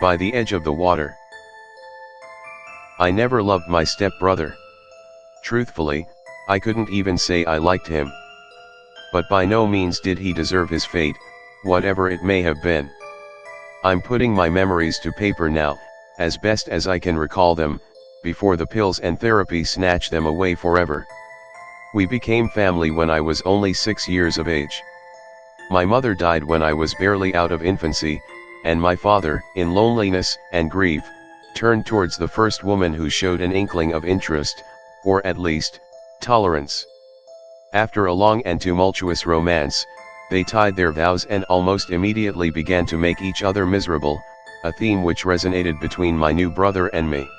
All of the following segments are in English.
by the edge of the water. I never loved my stepbrother. Truthfully, I couldn't even say I liked him. But by no means did he deserve his fate, whatever it may have been. I'm putting my memories to paper now, as best as I can recall them, before the pills and therapy snatch them away forever. We became family when I was only 6 years of age. My mother died when I was barely out of infancy, and my father, in loneliness and grief, turned towards the first woman who showed an inkling of interest, or at least, tolerance. After a long and tumultuous romance, they tied their vows and almost immediately began to make each other miserable, a theme which resonated between my new brother and me.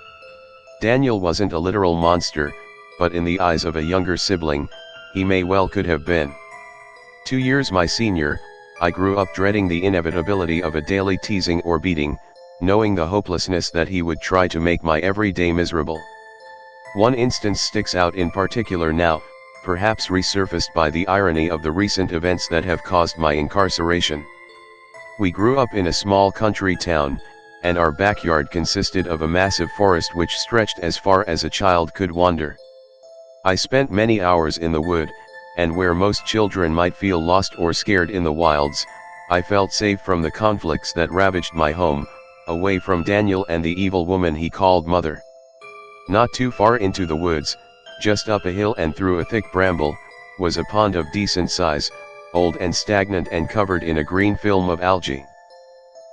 Daniel wasn't a literal monster, but in the eyes of a younger sibling, he may well could have been. 2 years my senior, I grew up dreading the inevitability of a daily teasing or beating, knowing the hopelessness that he would try to make my every day miserable. One instance sticks out in particular now, perhaps resurfaced by the irony of the recent events that have caused my incarceration. We grew up in a small country town, and our backyard consisted of a massive forest which stretched as far as a child could wander. I spent many hours in the wood, and where most children might feel lost or scared in the wilds, I felt safe from the conflicts that ravaged my home, away from Daniel and the evil woman he called mother. Not too far into the woods, just up a hill and through a thick bramble, was a pond of decent size, old and stagnant and covered in a green film of algae.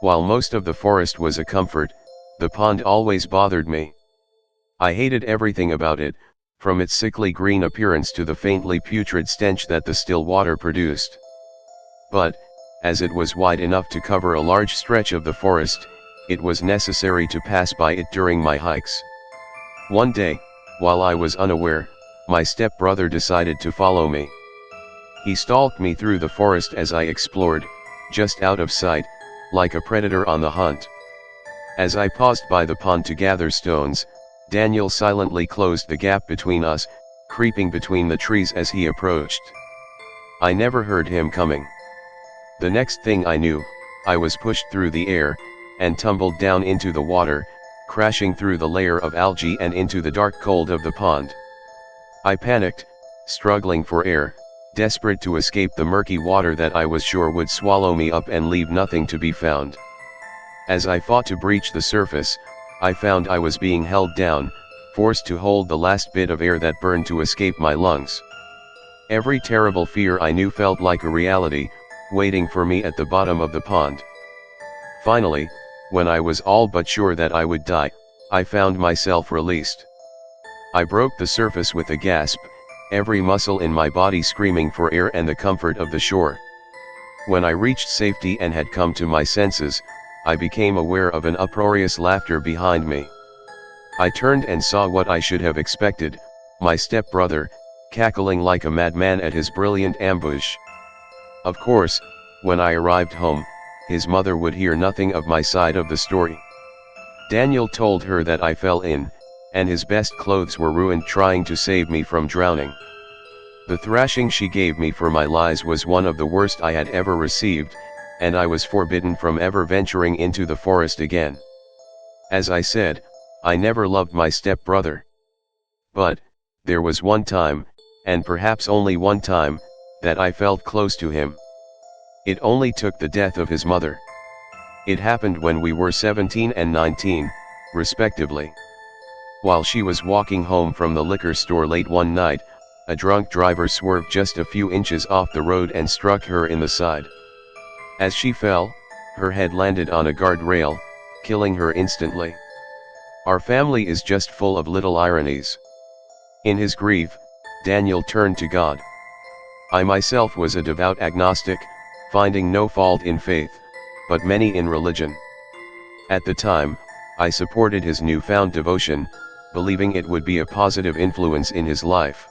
While most of the forest was a comfort, the pond always bothered me. I hated everything about it, from its sickly green appearance to the faintly putrid stench that the still water produced. But, as it was wide enough to cover a large stretch of the forest, it was necessary to pass by it during my hikes. One day, while I was unaware, my stepbrother decided to follow me. He stalked me through the forest as I explored, just out of sight, like a predator on the hunt. As I paused by the pond to gather stones, Daniel silently closed the gap between us, creeping between the trees as he approached. I never heard him coming. The next thing I knew, I was pushed through the air, and tumbled down into the water, crashing through the layer of algae and into the dark cold of the pond. I panicked, struggling for air, desperate to escape the murky water that I was sure would swallow me up and leave nothing to be found. As I fought to breach the surface, I found I was being held down, forced to hold the last bit of air that burned to escape my lungs. Every terrible fear I knew felt like a reality, waiting for me at the bottom of the pond. Finally, when I was all but sure that I would die, I found myself released. I broke the surface with a gasp, every muscle in my body screaming for air and the comfort of the shore. When I reached safety and had come to my senses, I became aware of an uproarious laughter behind me. I turned and saw what I should have expected, my stepbrother, cackling like a madman at his brilliant ambush. Of course, when I arrived home, his mother would hear nothing of my side of the story. Daniel told her that I fell in, and his best clothes were ruined trying to save me from drowning. The thrashing she gave me for my lies was one of the worst I had ever received, and I was forbidden from ever venturing into the forest again. As I said, I never loved my stepbrother. But, there was one time, and perhaps only one time, that I felt close to him. It only took the death of his mother. It happened when we were 17 and 19, respectively. While she was walking home from the liquor store late one night, a drunk driver swerved just a few inches off the road and struck her in the side. As she fell, her head landed on a guardrail, killing her instantly. Our family is just full of little ironies. In his grief, Daniel turned to God. I myself was a devout agnostic, finding no fault in faith, but many in religion. At the time, I supported his newfound devotion, believing it would be a positive influence in his life.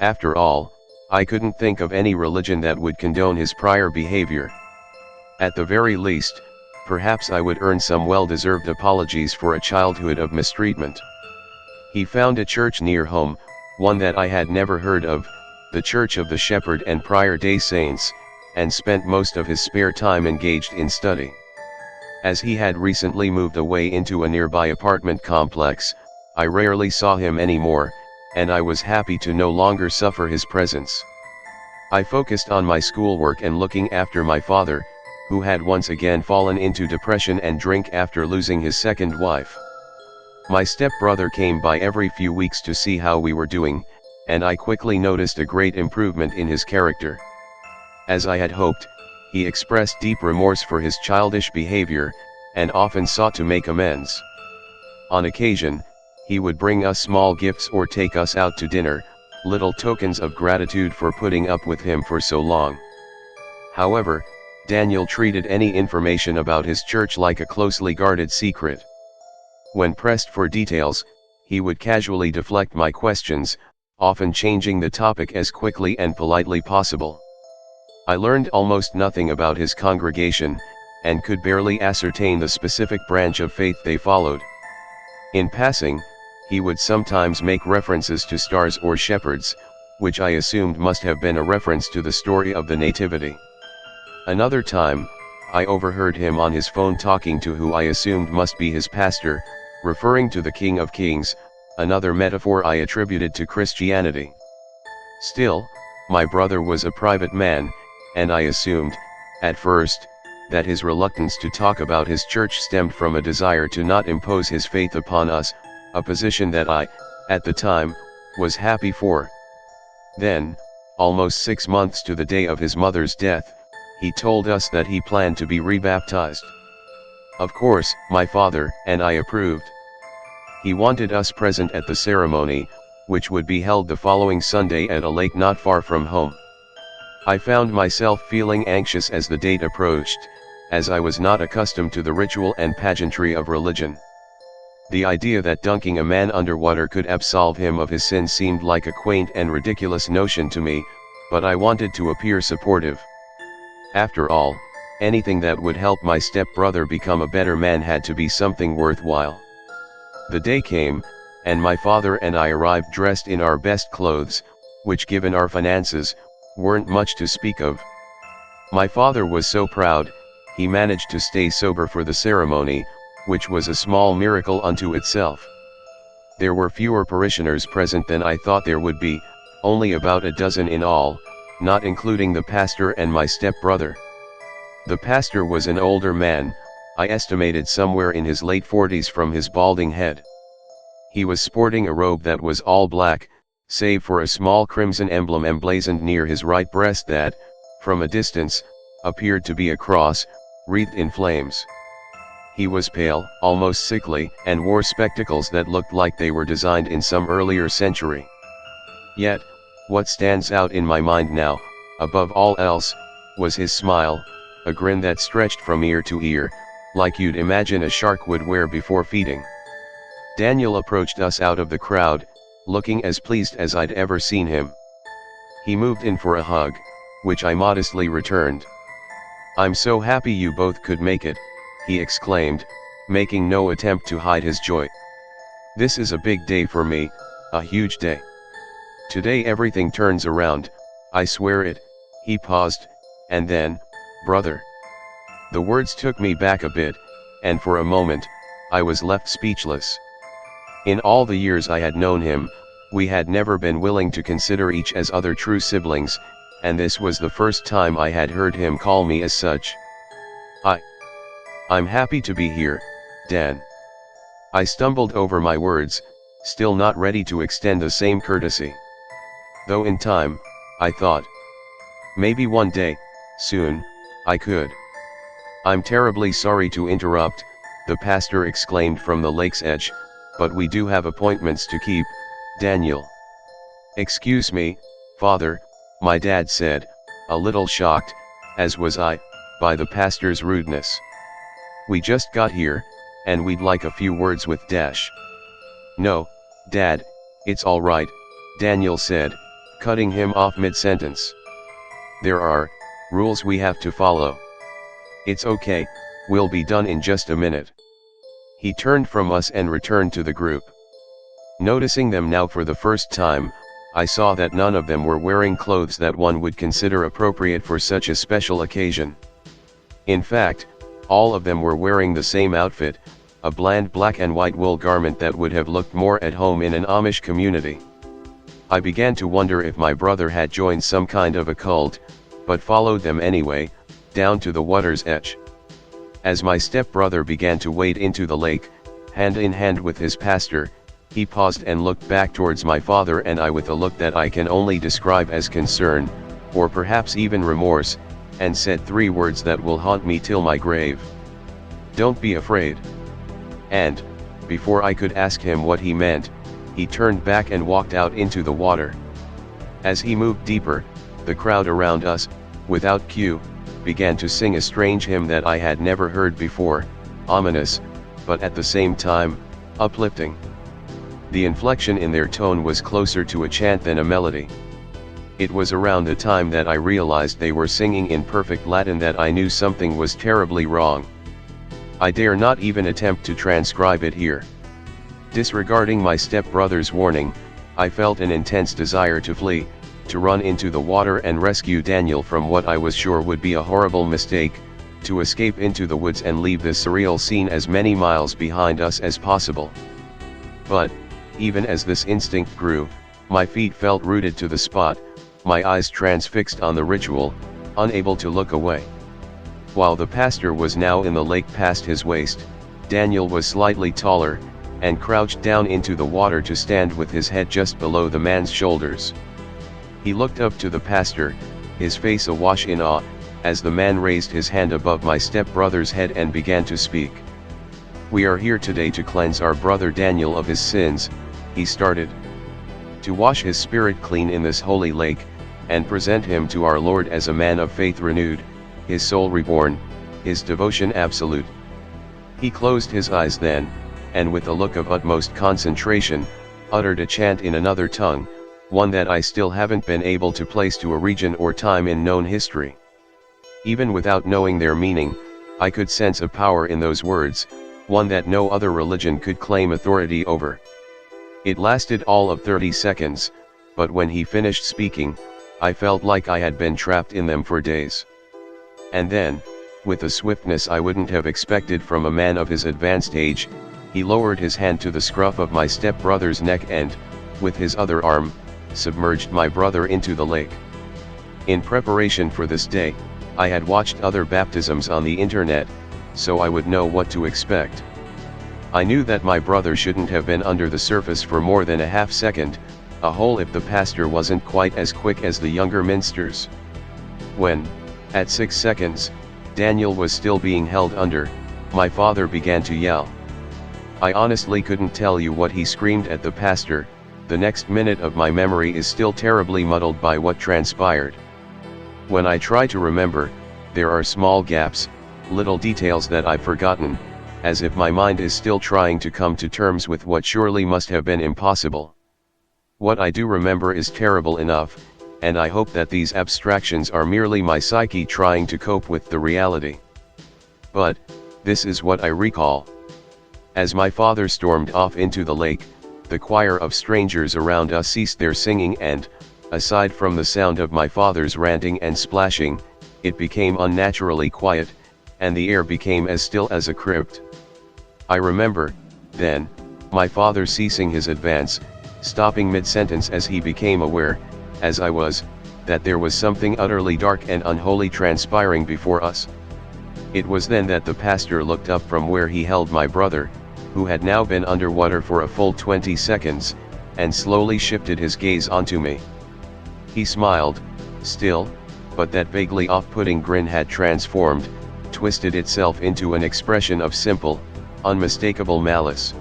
After all, I couldn't think of any religion that would condone his prior behavior. At the very least, perhaps I would earn some well-deserved apologies for a childhood of mistreatment. He found a church near home, one that I had never heard of, the Church of the Shepherd and Prior Day Saints, and spent most of his spare time engaged in study. As he had recently moved away into a nearby apartment complex, I rarely saw him anymore, and I was happy to no longer suffer his presence. I focused on my schoolwork and looking after my father, who had once again fallen into depression and drink after losing his second wife. My stepbrother came by every few weeks to see how we were doing, and I quickly noticed a great improvement in his character. As I had hoped, he expressed deep remorse for his childish behavior, and often sought to make amends. On occasion, he would bring us small gifts or take us out to dinner, little tokens of gratitude for putting up with him for so long. However, Daniel treated any information about his church like a closely guarded secret. When pressed for details, he would casually deflect my questions, often changing the topic as quickly and politely possible. I learned almost nothing about his congregation, and could barely ascertain the specific branch of faith they followed. In passing, he would sometimes make references to stars or shepherds, which I assumed must have been a reference to the story of the Nativity. Another time, I overheard him on his phone talking to who I assumed must be his pastor, referring to the King of Kings, another metaphor I attributed to Christianity. Still, my brother was a private man, and I assumed, at first, that his reluctance to talk about his church stemmed from a desire to not impose his faith upon us, a position that I, at the time, was happy for. Then, almost 6 months to the day of his mother's death, he told us that he planned to be rebaptized. Of course, my father and I approved. He wanted us present at the ceremony, which would be held the following Sunday at a lake not far from home. I found myself feeling anxious as the date approached, as I was not accustomed to the ritual and pageantry of religion. The idea that dunking a man underwater could absolve him of his sins seemed like a quaint and ridiculous notion to me, but I wanted to appear supportive. After all, anything that would help my stepbrother become a better man had to be something worthwhile. The day came, and my father and I arrived dressed in our best clothes, which given our finances, weren't much to speak of. My father was so proud, he managed to stay sober for the ceremony, which was a small miracle unto itself. There were fewer parishioners present than I thought there would be, only about a dozen in all, not including the pastor and my stepbrother. The pastor was an older man, I estimated somewhere in his late 40s from his balding head. He was sporting a robe that was all black, save for a small crimson emblem emblazoned near his right breast that, from a distance, appeared to be a cross, wreathed in flames. He was pale, almost sickly, and wore spectacles that looked like they were designed in some earlier century. Yet, what stands out in my mind now, above all else, was his smile, a grin that stretched from ear to ear, like you'd imagine a shark would wear before feeding. Daniel approached us out of the crowd, looking as pleased as I'd ever seen him. He moved in for a hug, which I modestly returned. "I'm so happy you both could make it," he exclaimed, making no attempt to hide his joy. "This is a big day for me, a huge day. Today everything turns around, I swear it." He paused, and then, "Brother." The words took me back a bit, and for a moment, I was left speechless. In all the years I had known him, we had never been willing to consider each as other true siblings, and this was the first time I had heard him call me as such. I'm happy to be here, Dan." I stumbled over my words, still not ready to extend the same courtesy. Though in time, I thought. Maybe one day, soon, I could. "I'm terribly sorry to interrupt," the pastor exclaimed from the lake's edge, "but we do have appointments to keep, Daniel." "Excuse me, Father," my dad said, a little shocked, as was I, by the pastor's rudeness. "We just got here, and we'd like a few words with Dash." "No, Dad, it's all right," Daniel said, cutting him off mid-sentence. "There are rules we have to follow. It's okay, we'll be done in just a minute." He turned from us and returned to the group. Noticing them now for the first time, I saw that none of them were wearing clothes that one would consider appropriate for such a special occasion. In fact, All of them were wearing the same outfit, a bland black and white wool garment that would have looked more at home in an Amish community. I began to wonder if my brother had joined some kind of a cult, but followed them anyway, down to the water's edge. As my stepbrother began to wade into the lake, hand in hand with his pastor, he paused and looked back towards my father and I with a look that I can only describe as concern, or perhaps even remorse, and said 3 words that will haunt me till my grave. "Don't be afraid." And, before I could ask him what he meant, he turned back and walked out into the water. As he moved deeper, the crowd around us, without cue, began to sing a strange hymn that I had never heard before, ominous, but at the same time, uplifting. The inflection in their tone was closer to a chant than a melody. It was around the time that I realized they were singing in perfect Latin that I knew something was terribly wrong. I dare not even attempt to transcribe it here. Disregarding my stepbrother's warning, I felt an intense desire to flee, to run into the water and rescue Daniel from what I was sure would be a horrible mistake, to escape into the woods and leave this surreal scene as many miles behind us as possible. But, even as this instinct grew, my feet felt rooted to the spot, my eyes transfixed on the ritual, unable to look away. While the pastor was now in the lake past his waist, Daniel was slightly taller, and crouched down into the water to stand with his head just below the man's shoulders. He looked up to the pastor, his face awash in awe, as the man raised his hand above my stepbrother's head and began to speak. "We are here today to cleanse our brother Daniel of his sins," he started. "To wash his spirit clean in this holy lake, and present him to our Lord as a man of faith renewed, his soul reborn, his devotion absolute." He closed his eyes then, and with a look of utmost concentration, uttered a chant in another tongue, one that I still haven't been able to place to a region or time in known history. Even without knowing their meaning, I could sense a power in those words, one that no other religion could claim authority over. It lasted all of 30 seconds, but when he finished speaking, I felt like I had been trapped in them for days. And then, with a swiftness I wouldn't have expected from a man of his advanced age, he lowered his hand to the scruff of my stepbrother's neck and, with his other arm, submerged my brother into the lake. In preparation for this day, I had watched other baptisms on the internet, so I would know what to expect. I knew that my brother shouldn't have been under the surface for more than a half second, a hole if the pastor wasn't quite as quick as the younger ministers. When, at 6 seconds, Daniel was still being held under, my father began to yell. I honestly couldn't tell you what he screamed at the pastor. The next minute of my memory is still terribly muddled by what transpired. When I try to remember, there are small gaps, little details that I've forgotten, as if my mind is still trying to come to terms with what surely must have been impossible. What I do remember is terrible enough, and I hope that these abstractions are merely my psyche trying to cope with the reality. But, this is what I recall. As my father stormed off into the lake, the choir of strangers around us ceased their singing and, aside from the sound of my father's ranting and splashing, it became unnaturally quiet, and the air became as still as a crypt. I remember, then, my father ceasing his advance, stopping mid-sentence as he became aware, as I was, that there was something utterly dark and unholy transpiring before us. It was then that the pastor looked up from where he held my brother, who had now been underwater for a full 20 seconds, and slowly shifted his gaze onto me. He smiled, still, but that vaguely off-putting grin had transformed, twisted itself into an expression of simple, unmistakable malice.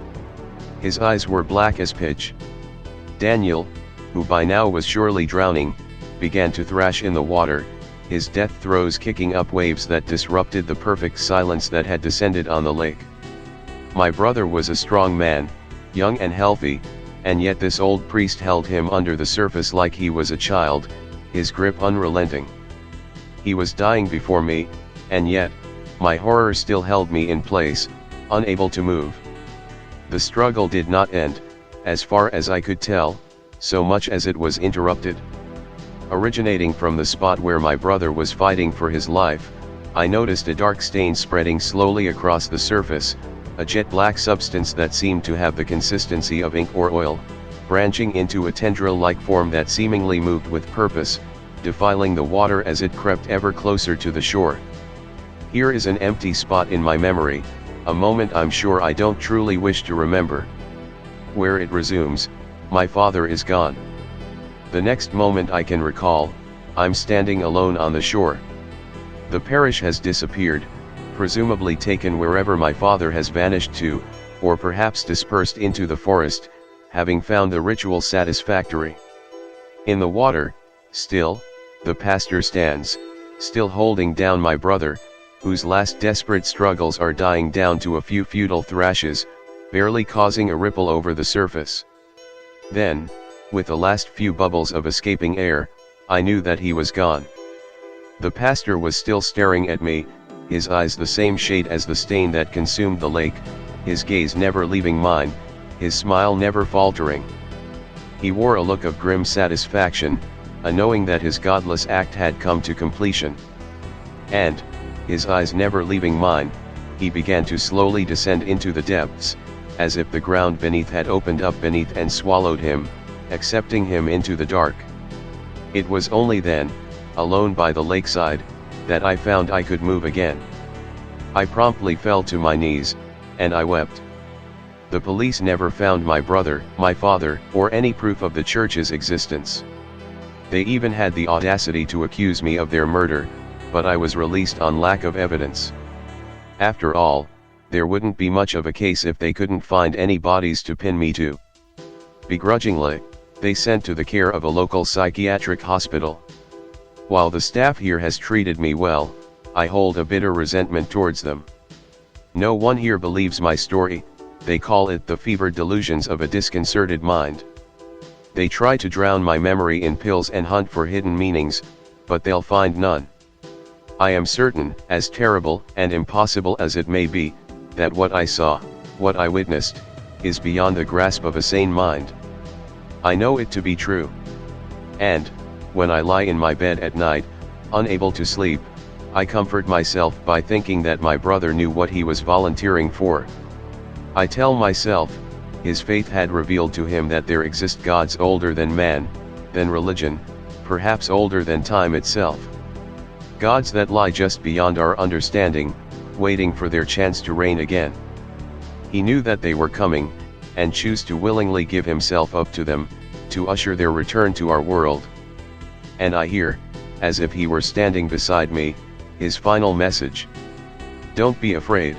His eyes were black as pitch. Daniel, who by now was surely drowning, began to thrash in the water, his death throes kicking up waves that disrupted the perfect silence that had descended on the lake. My brother was a strong man, young and healthy, and yet this old priest held him under the surface like he was a child, his grip unrelenting. He was dying before me, and yet, my horror still held me in place, unable to move. The struggle did not end, as far as I could tell, so much as it was interrupted. Originating from the spot where my brother was fighting for his life, I noticed a dark stain spreading slowly across the surface, a jet black substance that seemed to have the consistency of ink or oil, branching into a tendril-like form that seemingly moved with purpose, defiling the water as it crept ever closer to the shore. Here is an empty spot in my memory, a moment I'm sure I don't truly wish to remember. Where it resumes, my father is gone. The next moment I can recall, I'm standing alone on the shore. The parish has disappeared, presumably taken wherever my father has vanished to, or perhaps dispersed into the forest, having found the ritual satisfactory. In the water, still, the pastor stands, still holding down my brother, whose last desperate struggles are dying down to a few futile thrashes, barely causing a ripple over the surface. Then, with the last few bubbles of escaping air, I knew that he was gone. The pastor was still staring at me, his eyes the same shade as the stain that consumed the lake, his gaze never leaving mine, his smile never faltering. He wore a look of grim satisfaction, a knowing that his godless act had come to completion. And, his eyes never leaving mine, he began to slowly descend into the depths, as if the ground beneath had opened up beneath and swallowed him, accepting him into the dark. It was only then, alone by the lakeside, that I found I could move again. I promptly fell to my knees, and I wept. The police never found my brother, my father, or any proof of the church's existence. They even had the audacity to accuse me of their murder, but I was released on lack of evidence. After all, there wouldn't be much of a case if they couldn't find any bodies to pin me to. Begrudgingly, they sent to the care of a local psychiatric hospital. While the staff here has treated me well, I hold a bitter resentment towards them. No one here believes my story, they call it the fevered delusions of a disconcerted mind. They try to drown my memory in pills and hunt for hidden meanings, but they'll find none. I am certain, as terrible and impossible as it may be, that what I saw, what I witnessed, is beyond the grasp of a sane mind. I know it to be true. And, when I lie in my bed at night, unable to sleep, I comfort myself by thinking that my brother knew what he was volunteering for. I tell myself, his faith had revealed to him that there exist gods older than man, than religion, perhaps older than time itself. Gods that lie just beyond our understanding, waiting for their chance to reign again. He knew that they were coming, and chose to willingly give himself up to them, to usher their return to our world. And I hear, as if he were standing beside me, his final message. Don't be afraid.